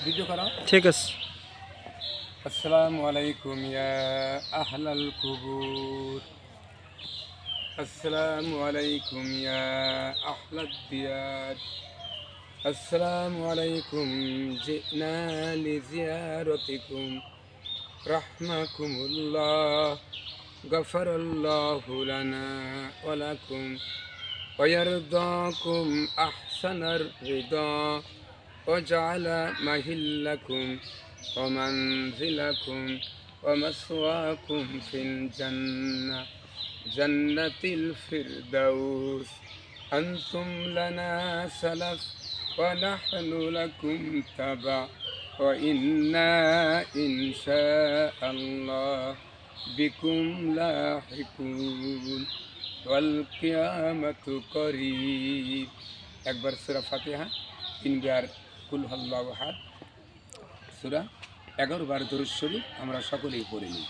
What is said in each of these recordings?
Video করা ঠিক আছে। আসসালামু আলাইকুম ইয়া আহলাল কুবুর, আসসালামু আলাইকুম ইয়া আহলাদ দিয়ার, আসসালামু আলাইকুম জিনা লিজিয়ারতিকুম রাহমাকুমুল্লাহ গফারাল্লাহু লানা ওয়া লাকুম ওয়া ইয়ারদাকুম আহসানার রিদা ওয়া জাআলা মাহিল্লাকুম ওয়া মানজিলাকুম ওয়া মাসওয়াকুম ফিল জান্নাহ জান্নাতিল ফিরদাউস আনতুম লানা সালাফ ওয়া নাহনু লাকুম তাবা ওয়া ইন্না ইনশাআল্লাহ বিকুম লাহিকুন ওয়াল কিয়ামাতু করিব। একবার সূরা ফাতিহা, 3 বার কুল হুয়াল্লাহু আহাদ, সূরা 11 বার দরুদ শরীফ আমরা সকলেই পড়ে নিই।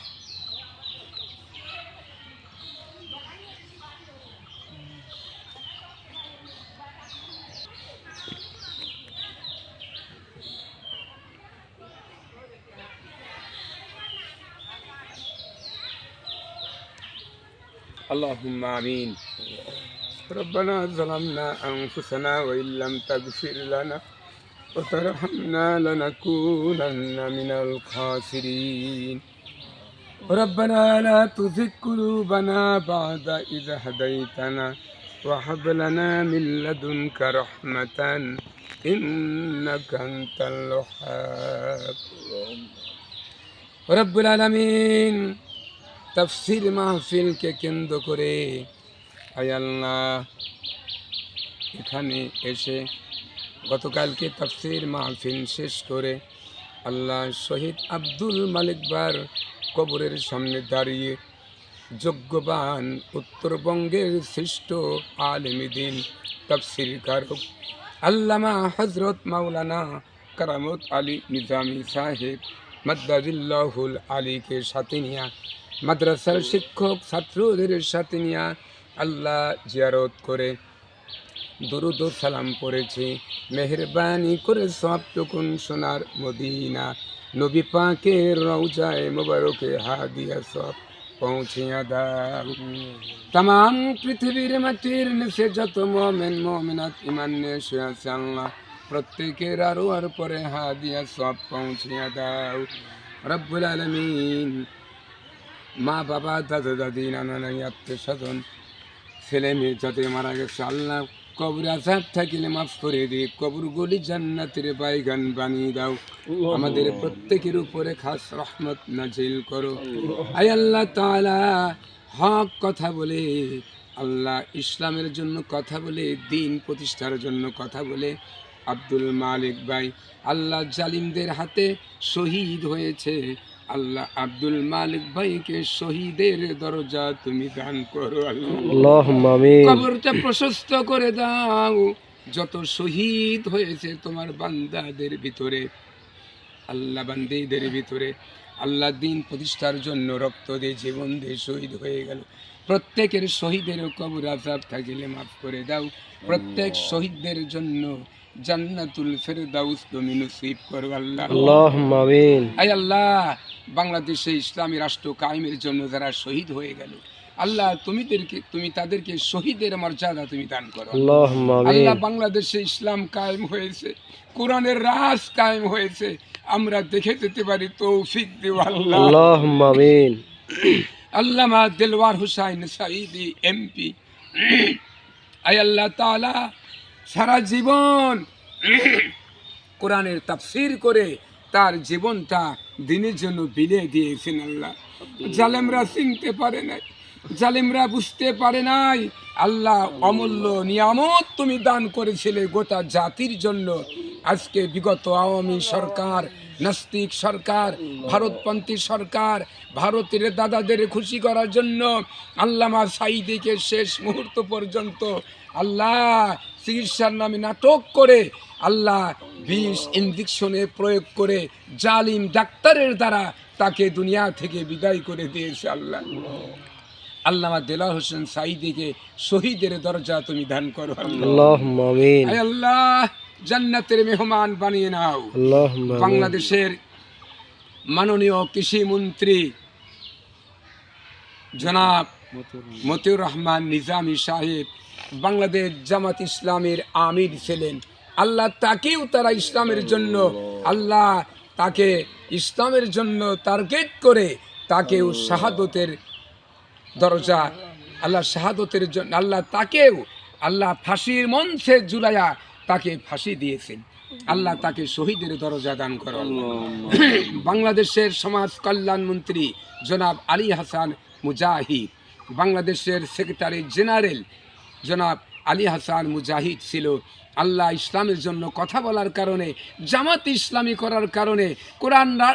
اللهم آمين. ربنا ظلمنا أنفسنا وإن لم تغفر لنا وترحمنا لنكونن من الخاسرين. ربنا لا تزغ قلوبنا بعد إذ هديتنا وهب لنا من لدنك رحمة إنك أنت الوهاب. رب العالمين তাফসীর মাহফিলকে কেন্দ্র করে আয় আল্লাহ এখানে এসে গতকালকে তাফসীর মাহফিল শেষ করে আল্লাহ শহীদ আব্দুল মালিক বার কবরের সামনে দাঁড়িয়ে যোগ্যবান উত্তরবঙ্গের শ্রেষ্ঠ আলেমে দ্বীন তাফসীর কারক আল্লামা হযরত মাওলানা কারামত আলী নিজামী সাহেব মাদ্দাজিল্লাহুল আলীকে সাথে নিয়ে মাদ্রাসার শিক্ষক ছাত্রদের সাথে নিয়ে আল্লাহ জিয়ারত করে দুরুদ ও সালাম পড়েছি। মেহেরবানি করে সবটুকুন সোনার মদিনা নবী পাকের রওজায়ে মুবারকে হাদিয়া সব পৌঁছিয়া দাও। তাম পৃথিবীর মাটির নিচে যত মুমিন মুমিনাত ঈমান নিয়ে শুয়ে আছে আল্লাহ প্রত্যেকের আর পরে হাদিয়া সব পৌঁছিয়া দাও। রব্বুল আলামিন মা বাবা দাদা দাদি নানা নানি আত্মীয় স্বজন ছেলে মেয়ে যাদের মারা গেছে আল্লাহ কবর আযাব থাকিলে মাফ করে দিয়ে কবরগুলি জান্নাতের বাগান বানিয়ে দাও। আমাদের প্রত্যেকের উপরে খাস রহমত নাজিল করো। আয় আল্লাহ তাআলা হক কথা বলে আল্লাহ ইসলামের জন্য কথা বলে দ্বীন প্রতিষ্ঠার জন্য কথা বলে আব্দুল মালিক ভাই আল্লাহ জালিমদের হাতে শহীদ হয়েছে। আল্লাহ আব্দুল মালিক ভাইকে শহীদের দরজা তুমি দান করো আল্লাহুম্মা আমিন। কবরটা প্রশস্ত করে দাও। যত শহীদ হয়েছে তোমার বান্দাদের ভিতরে আল্লাহ বান্দীদের ভিতরে আল্লাহ দ্বীন প্রতিষ্ঠার জন্য রক্ত দিয়ে জীবন দিয়ে শহীদ হয়ে গেল প্রত্যেকের শহীদের কবর আযাব থাকিলে মাফ করে দাও। প্রত্যেক শহীদদের জন্য জান্নাতুল ফেরদাউস তুমি নসিব করো আল্লাহ। আল্লাহুম্মা আমিন। আয় আল্লাহ বাংলাদেশে ইসলামী রাষ্ট্র কায়েমের জন্য যারা শহীদ হয়ে গেল আল্লাহ তুমি তাদেরকে শহীদের মর্যাদা তুমি দান করো আল্লাহুম্মা আমিন। আল্লাহ বাংলাদেশে ইসলাম কায়েম হয়েছে, কোরআনের রাজ কায়েম হয়েছে, আমরা দেখে যেতে পারি তৌফিক দিও আল্লাহ। আল্লাহুম্মা আমিন। আল্লামা দেলওয়ার হুসাইন সাঈদী এমপি আয় আল্লাহ তাআলা সারা জীবন কোরআনের তাফসীর করে তার জীবনটা দ্বীনের জন্য বিলিয়ে দিয়েছেন আল্লাহ। জালেমরা চিনতে পারে নাই, জালেমরা বুঝতে পারে নাই আল্লাহ অমূল্য নিয়ামত তুমি দান করেছিলে গোটা জাতির জন্য। আজকে বিগত আওয়ামী সরকার, নাস্তিক সরকার, ভারতপন্থী সরকার ভারতের দাদাদের খুশি করার জন্য আল্লামা সাঈদীকে শেষ মুহূর্ত পর্যন্ত আল্লাহ চিকিৎসার নামে নাটক করে আল্লাহ বিষ ইনজেকশনে প্রয়োগ করে জালিম ডাক্তারের দ্বারা তাকে দুনিয়া থেকে বিদায় করে দিয়েছে আল্লাহ। আল্লামা দেলওয়ার হোসেন সাঈদীকে শহীদের দরজা তুমি দান করো আল্লাহুম্মা আমিন। আয় আল্লাহ জান্নাতের মেহমান বানিয়ে নাও। আল্লাহুম্মা আমিন। বাংলাদেশের মাননীয় কৃষি মন্ত্রী জনাব মতিউর রহমান নিজামী সাহেব বাংলাদেশ জামাত ইসলামের আমির ছিলেন। আল্লাহ তাকেও তারা ইসলামের জন্য, আল্লাহ তাকে ইসলামের জন্য টার্গেট করে তাকেও শাহাদতের দরজা, আল্লাহ শাহাদতের জন্য আল্লাহ তাকেও আল্লাহ ফাঁসির মঞ্চে ঝুলাইয়া তাকে ফাঁসি দিয়েছেন। আল্লাহ তাকে শহীদের দরজা দান করুন। বাংলাদেশের সমাজ কল্যাণ মন্ত্রী জনাব আলী হাসান মুজাহিদ, বাংলাদেশের সেক্রেটারি জেনারেল জনাব আলী হাসান মুজাহিদ ছিল। আল্লাহ ইসলামের জন্য কথা বলার কারণে, জামাত ইসলামী করার কারণে,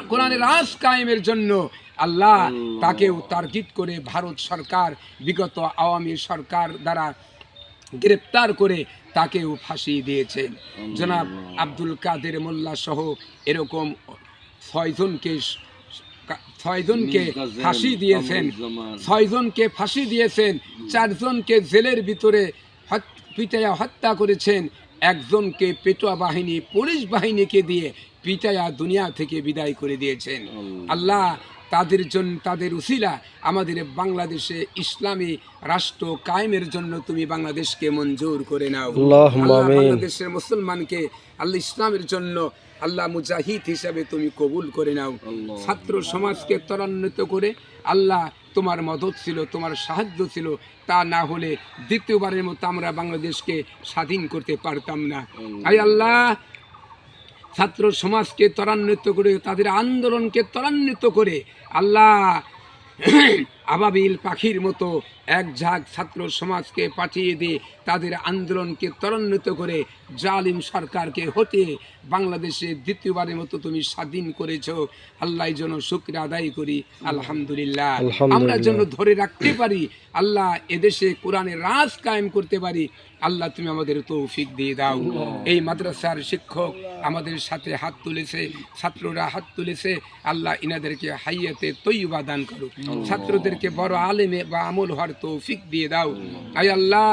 কোরআনের রাজ কায়েমের জন্য আল্লাহ তাকেও টার্গেট করে ভারত সরকার, বিগত আওয়ামী সরকার দ্বারা গ্রেপ্তার করে তাকেও ফাঁসি দিয়েছেন। জনাব আব্দুল কাদের মোল্লা সহ এরকম ছয়জনকে ফাঁসি দিয়েছেন, ছয়জনকে ফাঁসি দিয়েছেন, চারজনকে জেলের ভিতরে পিটাইয়া হত্যা করেছেন, একজনকে পেটোয়া বাহিনী পুলিশ বাহিনীকে দিয়ে পিটাইয়া দুনিয়া থেকে বিদায় করে দিয়েছেন। আল্লাহ তাদের জন্য, তাদের উসিলা আমাদের বাংলাদেশে ইসলামী রাষ্ট্র কায়েমের জন্য তুমি বাংলাদেশকে মঞ্জুর করে নাও। আল্লাহুম্মা আল্লাহ আমিন। বাংলাদেশের মুসলমানকে আল্লাহ ইসলামের জন্য আল্লাহ মুজাহিদ হিসাবে তুমি কবুল করে নাও। ছাত্র সমাজকে ত্বরান্বিত করে আল্লাহ তোমার মদত ছিল, তোমার সাহায্য ছিল, তা না হলে দ্বিতীয়বারের মতো আমরা বাংলাদেশকে স্বাধীন করতে পারতাম না। আয় আল্লাহ ছাত্র সমাজকে ত্বরান্বিত করে, তাদের আন্দোলনকে ত্বরান্বিত করে আল্লাহ আবাবিল পাখির মতো এক ঝাঁক ছাত্র সমাজকে পাঠিয়ে দিয়ে তাদের আন্দোলনকে ত্বরান্বিত করে জালিম সরকারকে হতে বাংলাদেশে দ্বিতীয়বারের মতো তুমি স্বাধীন করেছো। আল্লাহ যেন শুকর আদায় করি, আলহামদুলিল্লাহ। আমরা যেন ধরে রাখতে পারি, আল্লাহ এদেশে কোরআনের রাজ কায়েম করতে পারি। আল্লাহ তুমি আমাদের তৌফিক দিয়ে দাও। এই মাদ্রাসার শিক্ষক আমাদের সাথে হাত তুলেছে, ছাত্ররা হাত তুলেছে, আল্লাহ ইনাদেরকে হাইয়াতে তৈয়বা দান করো, ছাত্রদেরকে বড় আলেমে বা আমল হওয়ার তৌফিক দিয়ে দাও। আয় আল্লাহ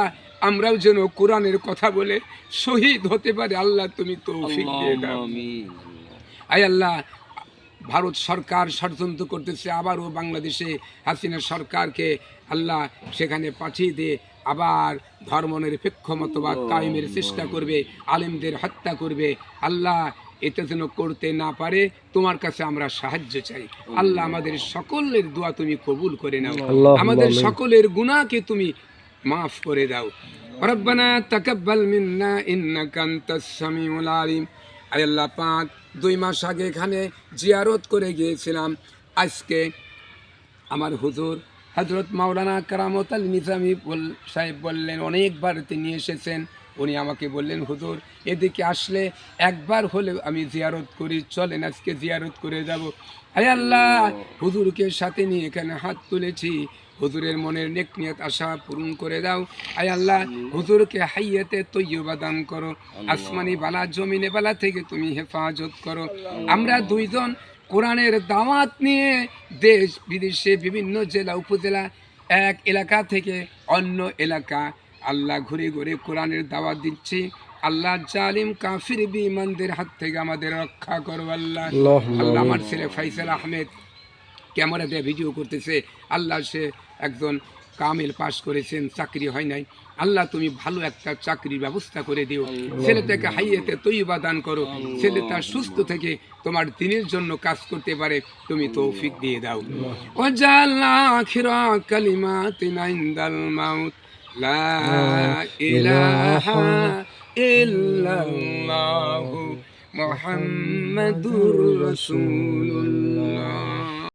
আমরাও যেন কোরআনের কথা বলে শহীদ হতে পারি, আল্লাহ তুমি তৌফিক দিয়ে দাও। আয় আল্লাহ ভারত সরকার ষড়যন্ত্র করতেছে, আবারও বাংলাদেশে হাসিনা সরকারকে আল্লাহ সেখানে পাঠিয়ে দিয়ে আবার ধর্মনিরপেক্ষ মতবাদ কায়েমের চেষ্টা করবে, আলেমদের হত্যা করবে। আল্লাহ এটা যেন করতে না পারে, তোমার কাছে আমরা সাহায্য চাই। আল্লাহ আমাদের সকলের দোয়া তুমি কবুল করে নাও, আমাদের সকলের গুনাহকে তুমি মাফ করে দাও। রব্বানা তাকাব্বাল মিন্না ইন্নাকা আনতাস সামিউল আলিম। আয় আল্লাহ পাক 2 মাস আগে এখানে জিয়ারত করে গিয়েছিলাম। আজকে আমার হুজুর হযরত মাওলানা কারামত আলী নিজামী সাহেব বললেন, অনেকবার তিনি এসেছেন, উনি আমাকে বললেন হুজুর এদিকে আসলে একবার হলে আমি জিয়ারত করি, চলেন আজকে জিয়ারত করে যাব। আয় আল্লাহ হুজুরকে সাথে নিয়ে এখানে হাত তুলেছি, হুজুরের মনের নেক নিয়ত আশা পূরণ করে দাও। আয় আল্লাহ হুজুরকে হাইয়াতে তৈয়বা দান করো, আসমানি বালা জমিনে বালা থেকে তুমি হেফাজত করো। আমরা দুইজন কোরআনের দাওয়াত নিয়ে দেশ বিদেশে বিভিন্ন জেলা উপজেলা এক এলাকা থেকে অন্য এলাকা আল্লাহ ঘুরে ঘুরে কোরআনের দাওয়াত দিচ্ছি। আল্লাহ জালিম কাফির বেঈমানদের হাত থেকে আমাদের রক্ষা করো আল্লাহ। আল্লাহ আমার ছেলে ফাইসাল আহমেদ ক্যামেরা দিয়ে ভিডিও করতেছে, আল্লাহ সে একজন কামিল পাস করেছেন, চাকরি হয় নাই, আল্লাহ তুমি ভালো একটা চাকরির ব্যবস্থা করে দিও, ছেলেটাকে হাইয়াতে তৈয়বা দান করো, ছেলেটা সুস্থ থেকে তোমার দিনের জন্য কাজ করতে পারে তুমি তৌফিক দিয়ে দাও। ওয়াজাল্লা আখিরা কালিমাতিনা ইনদাল মাউত লা ইলাহা ইল্লাল্লাহু মুহাম্মাদুর রাসূলুল্লাহ।